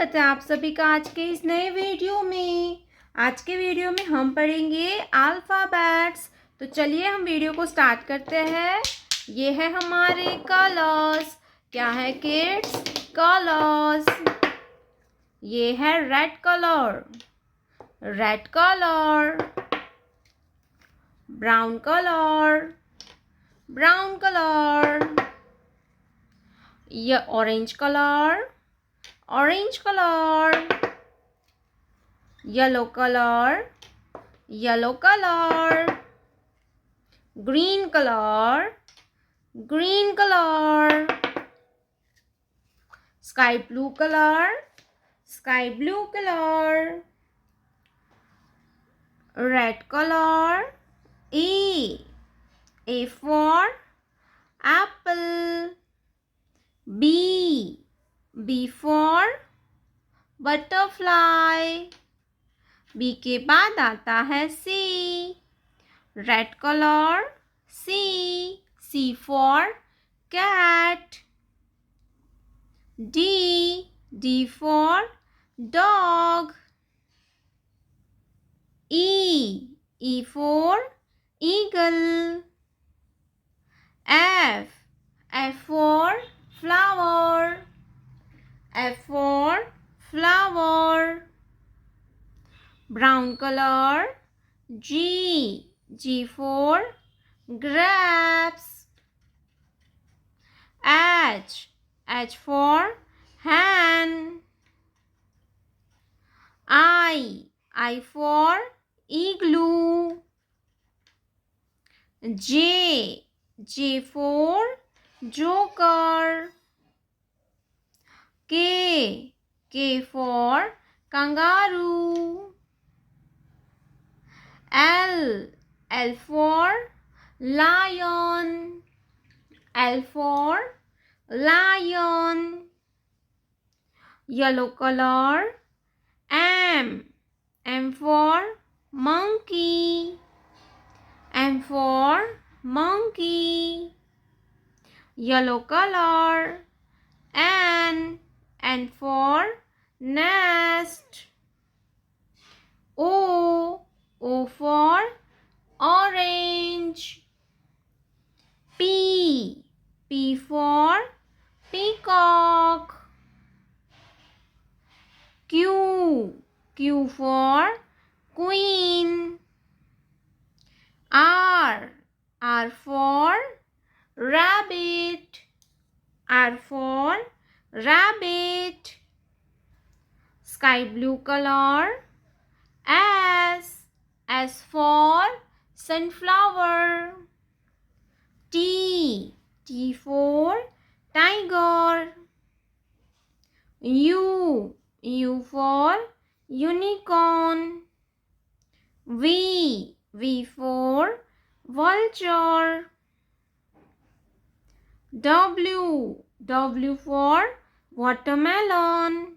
स्वागत है आप सभी का आज के इस नए वीडियो में। आज के वीडियो में हम पढ़ेंगे अल्फ़ाबेट्स। तो चलिए हम वीडियो को स्टार्ट करते हैं। ये है हमारे कलर्स। क्या है किड्स? कलर्स। ये है red colour, red colour, brown colour, brown colour, ये orange colour, orange color, yellow color, yellow color, green color, green color, sky blue color, sky blue color, red color. A for apple. B for butterfly. B के बाद आता है C, red colour, C for cat. D for dog. E for eagle. F for flower, F for flower. Brown color. G for grapes. H for hen. I for igloo. J for joker. K for kangaroo. L for lion. L for lion. Yellow color. M for monkey. M for monkey. Yellow color. N for nest. O for orange. P for peacock. Q for queen. R for rabbit. R for rabbit. Sky blue color. S for sunflower. T for tiger. U for unicorn. V for vulture. W for watermelon.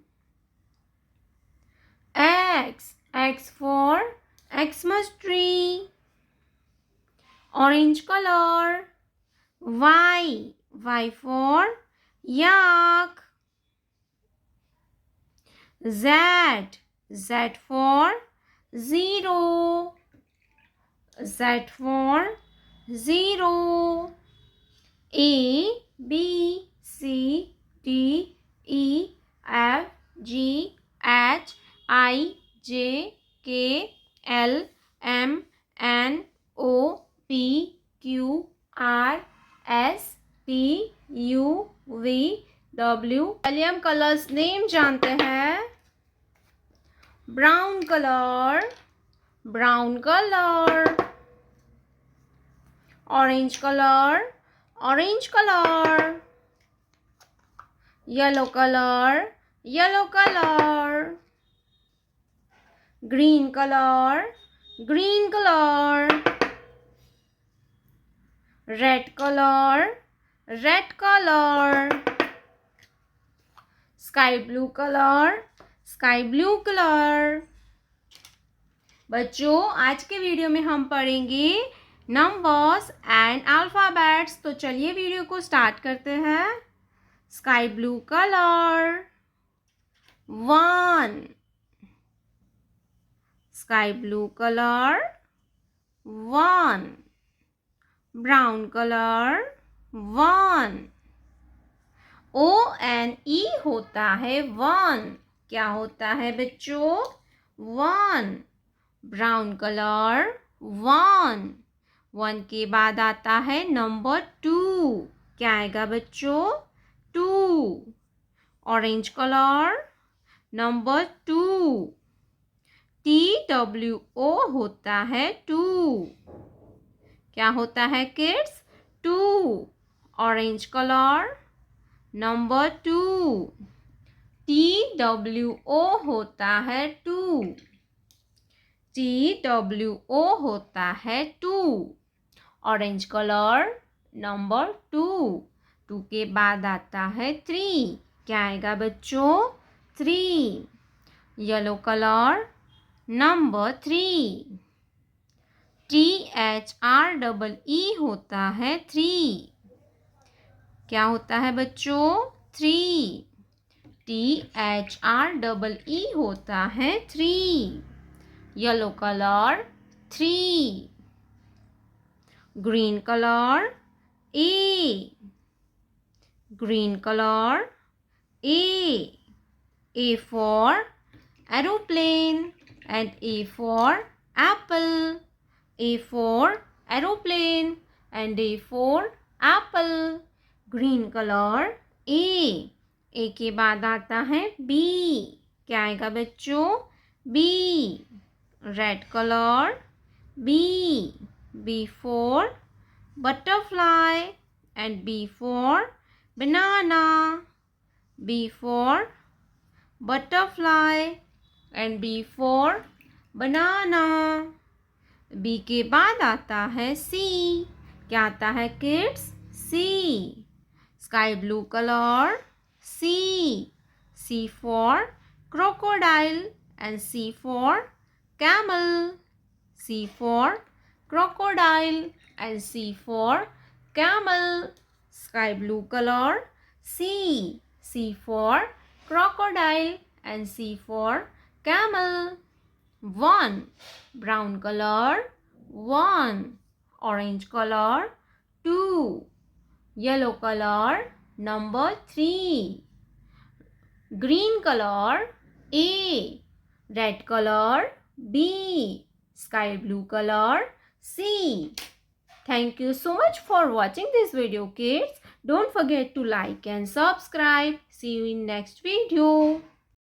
X for Xmas tree. Orange color. Y for yak. Z for zero. Z for zero. A B C D E F G H I J K L M N O P Q R S T U V W। चलिए हम colours name जानते हैं। Brown colour, brown colour. Orange colour, orange color. Yellow color, yellow color. Green color, green color. Red color, red color. Sky blue color, sky blue color. बच्चों आज के video में हम पढ़ेंगे नंबर्स एंड अल्फ़ाबेट्स। तो चलिए वीडियो को start करते हैं। Sky blue colour, 1. Sky blue color, 1. Brown color, 1. O-N-E होता है 1. क्या होता है बच्चों? 1. Brown colour, 1. 1 के बाद आता है नंबर 2. क्या आएगा बच्चों? 2. Orange colour, number 2. TWO होता है 2. क्या होता है kids? 2. Orange colour, number 2. TWO होता है 2. TWO होता है 2. Orange colour, number 2. 2 के बाद आता है 3. क्या आएगा बच्चों? 3. Yellow colour, number 3. THREE होता है 3. क्या होता है बच्चों? 3. THREE होता है 3. Yellow colour, 3. Green colour, A. Green colour, A. A for aeroplane and A for apple. A for aeroplane and A for apple. Green colour, A. A के बाद आता है B. क्या आएगा बच्चों? B. Red colour, B. B for butterfly and B for banana. B for butterfly and B for banana. B के बाद आता है C. क्या आता है kids? C. Sky blue colour, C. C for crocodile and C for camel. C for crocodile and C for camel. Sky blue color, C. C for crocodile and C for camel. 1. Brown color, 1. Orange color, 2. Yellow color, number 3. Green color, A. Red color, B. Sky blue color, C. Thank you so much for watching this video, kids. Don't forget to like and subscribe. See you in next video.